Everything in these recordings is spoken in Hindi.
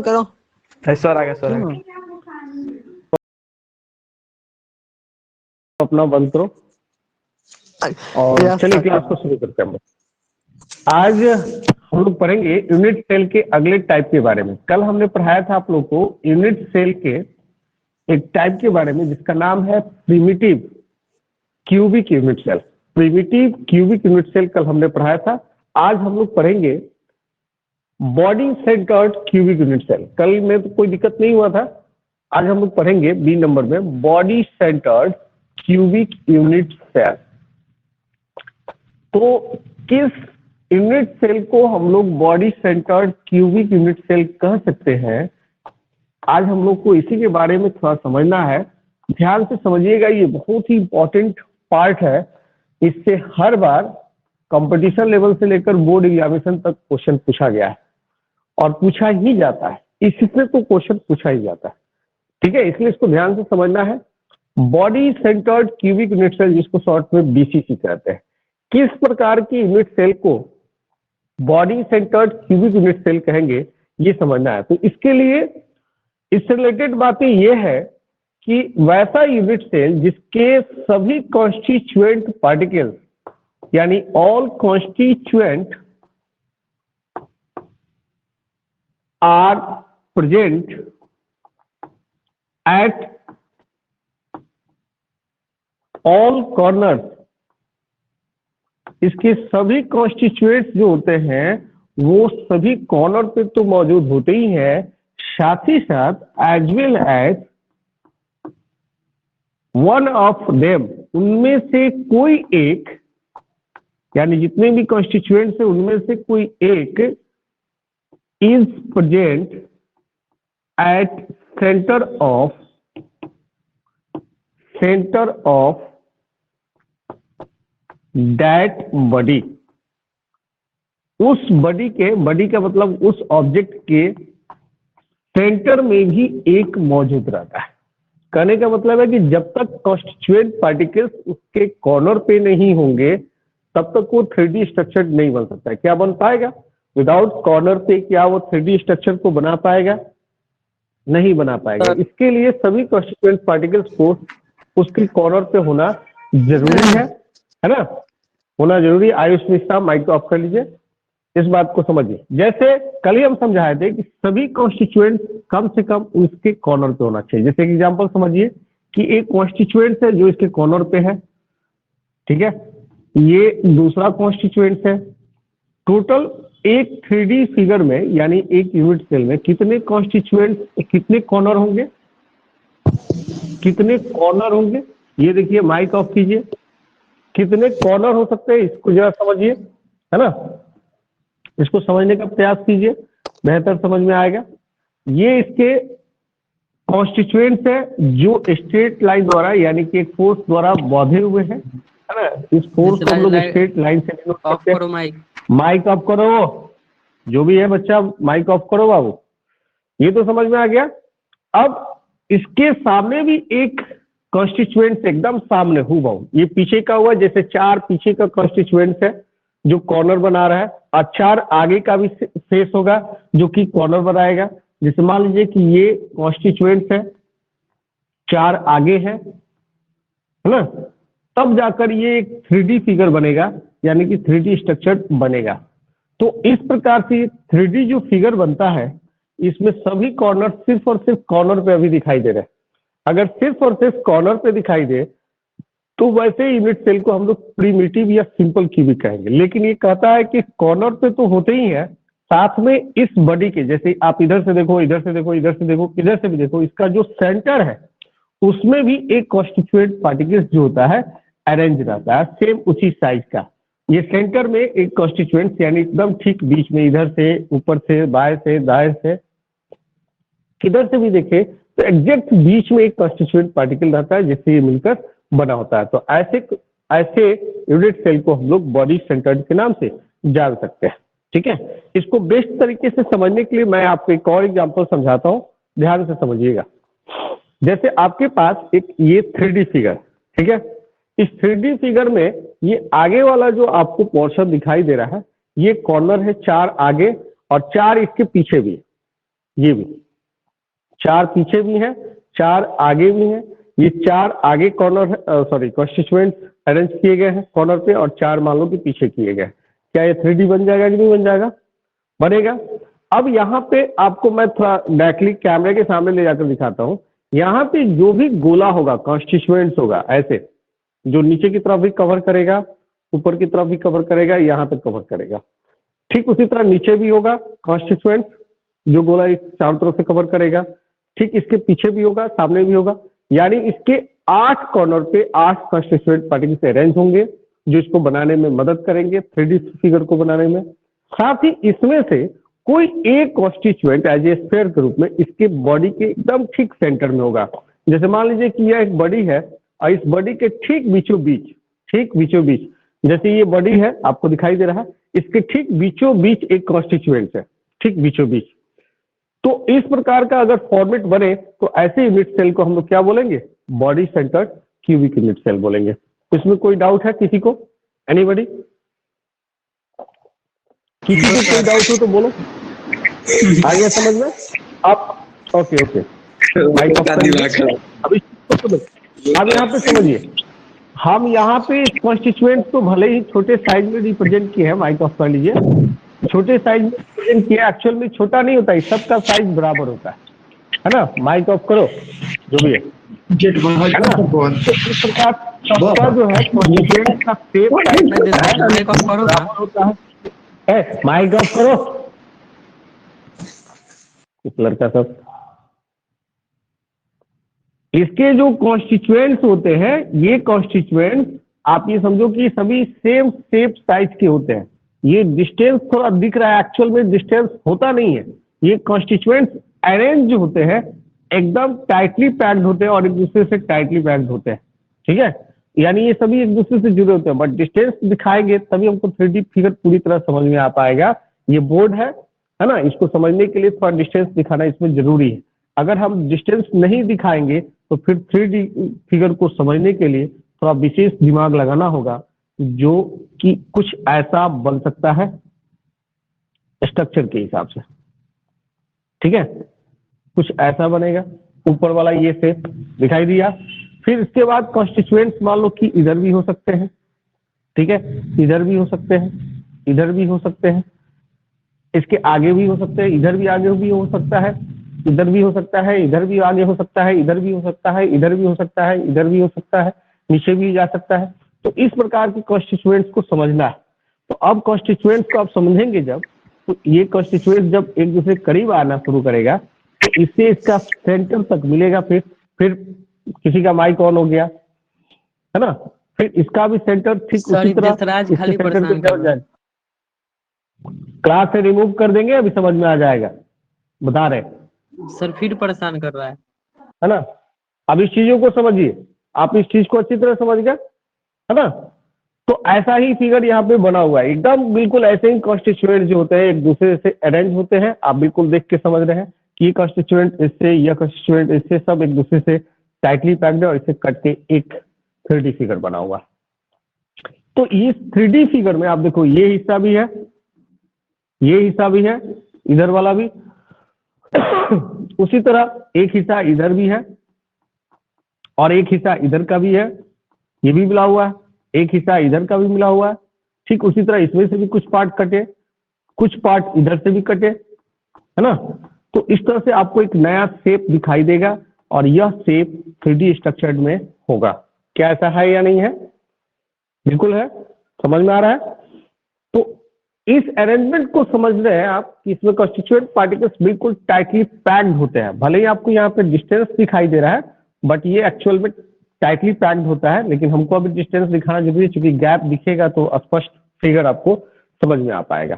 करो। स्वर आ गया, स्वर आ गया। अपना बंद करो और चलिए क्लास को शुरू करते हैं। आज हम लोग पढ़ेंगे यूनिट सेल के अगले टाइप के बारे में। कल हमने पढ़ाया था आप लोग को यूनिट सेल के एक टाइप के बारे में जिसका नाम है primitive cubic unit cell. Primitive cubic unit cell कल हमने पढ़ाया था। आज हम लोग पढ़ेंगे body centred cubic unit cell. कल में तो कोई दिक्कत नहीं हुआ था। आज हम लोग पढ़ेंगे बी नंबर में body centred cubic unit cell. तो किस यूनिट सेल को हम लोग body centred cubic unit cell कह सकते हैं, आज हम लोग को इसी के बारे में थोड़ा समझना है। ध्यान से समझिएगा, ये बहुत ही इंपॉर्टेंट पार्ट है। इससे हर बार कंपटीशन लेवल से लेकर बोर्ड एग्जामिनेशन तक क्वेश्चन पूछा गया है और पूछा ही जाता है। इससे तो क्वेश्चन पूछा ही जाता है, ठीक है। इसलिए इसको ध्यान से समझना है। Body centred cubic unit cell, जिसको शॉर्ट में बीसीसी कहते हैं, किस प्रकार की यूनिट सेल को body centred cubic unit cell कहेंगे, ये समझना है। तो इसके लिए इससे रिलेटेड बातें ये है कि वैसा यूनिट सेल जिसके सभी कॉन्स्टिट्यूएंट पार्टिकल्स यानी all constituent are present at all corners, इसके सभी कॉन्स्टिट्यूएंट्स जो होते हैं वो सभी कॉर्नर पे तो मौजूद होते ही हैं, साथ ही साथ as well as one of them, उनमें से कोई एक, यानी जितने भी कॉन्स्टिट्यूएंट्स हैं उनमें से कोई एक is present at centre of that body. उस बॉडी के, बॉडी का मतलब उस ऑब्जेक्ट के सेंटर में भी एक मौजूद रहता है। कहने का मतलब है कि जब तक कॉन्स्टिट्यूएंट पार्टिकल्स उसके कॉर्नर पे नहीं होंगे तब तक वो 3D स्ट्रक्चर नहीं बन सकता है। क्या बन पाएगा? विदाउट कॉर्नर पे क्या वो 3D स्ट्रक्चर को बना पाएगा? नहीं बना पाएगा। इसके लिए सभी कॉन्स्टिट्यूएंट पार्टिकल्स को उसके कॉर्नर पे होना जरूरी है ना? होना जरूरी। आयुष मिश्रा, माइक ऑफ कर लीजिए, इस बात को समझिए। जैसे कल ही हम समझाए थे कि सभी कॉन्स्टिट्यूएंट कम से कम उसके कॉर्नर पे होना चाहिए। जैसे एग्जांपल समझिए कि एक कॉन्स्टिट्यूएंट है जो इसके कॉर्नर पे है, ठीक है, ये दूसरा कॉन्स्टिट्यूएंट है। टोटल एक 3D फिगर में यानी एक यूनिट सेल में कितने कॉन्स्टिट्यूएंट, कितने कॉर्नर होंगे, कितने कॉर्नर होंगे? ये देखिए, माइक ऑफ कीजिए। कितने कॉर्नर हो सकते हैं इसको जरा समझिए, है ना? इसको समझने का प्रयास कीजिए, बेहतर समझ में आएगा। ये इसके कॉन्स्टिट्यूएंट्स है जो स्ट्रेट लाइन द्वारा यानी कि एक फोर्स द्वारा बांधे हुए हैं, है ना? इस फोर्स को हम लोग स्ट्रेट लाइन से डिनोट करते हैं। माइक ऑफ करो, जो भी है बच्चा माइक ऑफ करो बाबू। ये तो समझ में आ गया। अब इसके सामने भी एक कॉन्स्टिट्यूएंट एकदम सामने हूबहू, ये पीछे का हुआ, जैसे 4 पीछे का कॉन्स्टिट्यूएंट है जो कॉर्नर बना रहा है और 4 आगे का भी फेस होगा जो कि कॉर्नर बनाएगा। जैसे मान लीजिए कि ये कॉन्स्टिट्यूएंट्स है, 4 आगे है ना? तब जाकर ये एक 3D फिगर बनेगा, यानी कि 3D स्ट्रक्चर बनेगा। तो इस प्रकार से 3D जो फिगर बनता है इसमें सभी कॉर्नर सिर्फ और सिर्फ कॉर्नर पे अभी दिखाई दे रहे हैं। अगर सिर्फ और सिर्फ कॉर्नर पे दिखाई दे तो वैसे यूनिट सेल को हम लोग प्रिमिटिव या सिंपल क्यूबिक कहेंगे। लेकिन ये कहता है कि कॉर्नर पे तो होते ही है, साथ में इस बॉडी के, जैसे आप इधर से देखो, इधर से देखो, इधर से देखो, इधर से भी देखो, इसका जो सेंटर है उसमें भी एक कॉन्स्टिट्यूएंट पार्टिकल्स जो होता है अरेंज रहता है, सेम उसी साइज का। ये सेंटर में एक कॉन्स्टिट्यूएंट यानी एकदम ठीक बीच में, इधर से, ऊपर से, बाएं से, दाएं से, किधर से भी देखे तो एग्जैक्ट बीच में एक कॉन्स्टिट्यूएंट पार्टिकल रहता है जिससे ये मिलकर बना होता है। तो ऐसे यूनिट सेल को हम लोग बॉडी सेंटर्ड के नाम से जान सकते हैं, ठीक है। इसको बेस्ट तरीके से समझने के लिए मैं आपको एक और एग्जांपल समझाता हूं, ध्यान से समझिएगा। जैसे आपके पास एक ये 3D फिगर, ठीक है, इस 3D फिगर में ये आगे वाला जो आपको पोर्शन दिखाई दे रहा है ये कॉर्नर है, 4 आगे और 4 इसके पीछे भी, ये भी 4 पीछे भी हैं, 4 आगे भी हैं। ये 4 आगे कॉर्नर कॉन्स्टिट्यूएंट्स अरेंज किए गए हैं कॉर्नर पे, और 4 मान लो कि पीछे किए गए हैं। क्या ये 3D बन जाएगा कि नहीं बन जाएगा? बनेगा। अब यहाँ पे आपको मैं थोड़ा डायरेक्टली कैमरे के सामने ले जाकर दिखाता हूँ। यहाँ पे जो भी गोला होगा, कॉन्स्टिट्यूएंट्स होगा ऐसे, जो नीचे की तरफ भी कवर करेगा, ऊपर की तरफ भी कवर करेगा, यहाँ पे कवर करेगा। ठीक उसी तरह नीचे भी होगा कॉन्स्टिट्यूएंट्स, जो गोला इस चारों तरफ से कवर करेगा। ठीक इसके पीछे भी होगा, सामने भी होगा। यानी इसके 8 कॉर्नर पे 8 कॉन्स्टिट्यूएंट पार्टिकल्स अरेंज होंगे, जो इसको बनाने में मदद करेंगे, 3D फिगर को बनाने में। साथ ही इसमें से कोई एक कॉन्स्टिट्यूएंट एज ए स्फीयर के रूप में इसके बॉडी के एकदम ठीक सेंटर में होगा। जैसे मान लीजिए कि यह एक बॉडी है, और इस बॉडी के ठीक बीचों बीच, जैसे ये बॉडी है आपको दिखाई दे रहा है, इसके ठीक बीचों बीच एक कॉन्स्टिट्यूएंट है, ठीक बीचों बीच। तो इस प्रकार का अगर फॉर्मेट बने तो ऐसे यूनिट सेल को हम लोग क्या बोलेंगे? Body centred cubic unit cell बोलेंगे। इसमें कोई डाउट है किसी को? एनीबॉडी? किसी को कोई डाउट हो तो बोलो। आ गया समझ में? आप ओके माइक ऑफ कर लीजिए। अब यहाँ पे समझिए, हम यहाँ पे कॉन्स्टिट्यूएंट तो भले ही छोटे साइज में रिप्रेजेंट किए हैं, माइक ऑफ कर लीजिए। छोटे साइज में रिप्रेजेंट किया, एक्चुअल में छोटा नहीं होता है, सबका साइज बराबर होता है ना? माइक ऑफ करो, जो भी है ना? तो इस प्रकार सबका जो है कॉन्स्टिट्यूएंट का शेप बराबर होता है। माइक ऑफ करो इस लड़का सब। इसके जो कॉन्स्टिट्यूएंट्स होते हैं, ये कॉन्स्टिट्यूएंट्स आप ये समझो कि सभी सेम शेप साइज के होते हैं। ये डिस्टेंस थोड़ा दिख रहा है, एक्चुअल में डिस्टेंस होता नहीं है। ये कॉन्स्टिट्यूएंट्स अरेंज जो होते हैं एकदम टाइटली पैक्ड होते हैं और एक दूसरे से टाइटली पैक्ड होते हैं। ठीक है, यानी ये सभी एक दूसरे से जुड़े होते हैं, बट डिस्टेंस दिखाएंगे तभी हमको 3D फिगर पूरी तरह समझ में आ पाएगा। ये बोर्ड है ना? इसको समझने के लिए थोड़ा डिस्टेंस दिखाना इसमें जरूरी है। अगर हम डिस्टेंस नहीं दिखाएंगे तो फिर 3D फिगर को समझने के लिए थोड़ा विशेष दिमाग लगाना होगा, जो कि कुछ ऐसा बन सकता है स्ट्रक्चर के हिसाब से। ठीक है, कुछ ऐसा बनेगा। ऊपर वाला ये शेप दिखाई दिया। फिर इसके बाद कॉन्स्टिट्यूएंट्स मान लो कि इधर भी हो सकते हैं। ठीक है, इधर भी हो सकते हैं, इधर भी हो सकते हैं, इसके आगे भी हो सकते हैं, इधर भी आगे भी हो सकता है, इधर भी हो सकता है, इधर भी आगे हो सकता है, इधर भी हो सकता है, इधर भी हो सकता है, इधर भी हो सकता है, नीचे भी जा सकता है। तो इस प्रकार के कॉन्स्टिट्यूएंट्स को समझना है। तो अब कॉन्स्टिट्यूएंट्स को आप समझेंगे जब, तो ये कॉन्स्टिट्यूएंट्स जब एक दूसरे करीब आना शुरू करेगा तो इससे इसका सेंटर तक मिलेगा। फिर किसी का माइक ऑन हो गया है ना? फिर इसका भी सेंटर ठीक उसी तरह क्लास से रिमूव कर देंगे, अभी समझ में आ जाएगा, बता रहे सर। फिर परेशान कर रहा है ना? अब इस चीजों को समझिए, आप इस चीज को अच्छी तरह समझ गए है ना? तो ऐसा ही फिगर यहाँ पे बना हुआ है, एकदम बिल्कुल ऐसे ही कॉन्स्टिट्यूएंट जो होते हैं एक दूसरे से अरेंज होते हैं। आप बिल्कुल देख के समझ रहे हैं कि ये कॉन्स्टिट्यूएंट इससे, यह कॉन्स्टिट्यूएंट इससे, सब एक दूसरे से टाइटली पैक्ड है और इसे कट के एक 3D फिगर बना हुआ। तो इस 3D फिगर में आप देखो, ये हिस्सा भी है, ये हिस्सा भी है, इधर वाला भी उसी तरह एक हिस्सा इधर भी है और एक हिस्सा इधर का भी है, ये भी मिला हुआ है, एक हिस्सा इधर का भी मिला हुआ है। ठीक उसी तरह इसमें से भी कुछ पार्ट कटे, कुछ पार्ट इधर से भी कटे, है ना? तो इस तरह से आपको एक नया शेप दिखाई देगा और यह शेप 3D स्ट्रक्चर्ड में होगा। क्या ऐसा है या नहीं है? बिल्कुल है, समझ में आ रहा है? तो इस अरेंजमेंट को समझ रहे हैं आप कि इसमें कॉन्स्टिट्यूएंट पार्टिकल्स बिल्कुल टाइटली पैक्ड होते हैं। भले ही आपको यहाँ पे डिस्टेंस दिखाई दे रहा है, बट ये एक्चुअल में टाइटली पैक्ड होता है। लेकिन हमको अभी डिस्टेंस दिखाना जरूरी है, क्योंकि गैप दिखेगा तो स्पष्ट फिगर आपको समझ में आ पाएगा,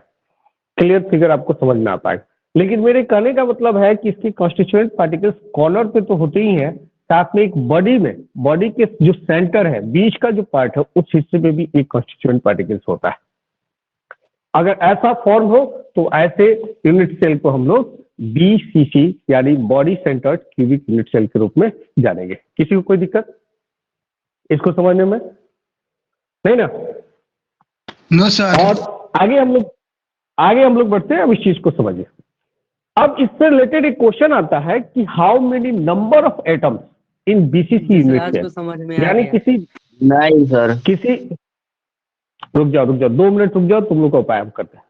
क्लियर फिगर आपको समझ में आ पाएगा। लेकिन मेरे कहने का मतलब है कि इसके कॉन्स्टिट्यूएंट पार्टिकल्स कॉर्नर पे तो होते ही हैं, साथ में एक बॉडी में, बॉडी के जो सेंटर है, बीच का जो पार्ट है, उस हिस्से में भी एक कॉन्स्टिट्यूएंट पार्टिकल्स होता है। अगर ऐसा फॉर्म हो तो ऐसे यूनिट सेल को हम लोग BCC यानी body centred cubic unit cell के रूप में जानेंगे। किसी को कोई दिक्कत इसको समझने में? नहीं ना? No sir. और आगे हम लोग बढ़ते हैं, अब इस चीज को समझिए। अब इससे रिलेटेड एक क्वेश्चन आता है कि how many number of atoms in BCC sir unit आज से, को समझ में आ यानी गया। नहीं सर। किसी रुक जाओ 2 मिनट रुक जाओ, तुम लोग का उपाय हम करते हैं।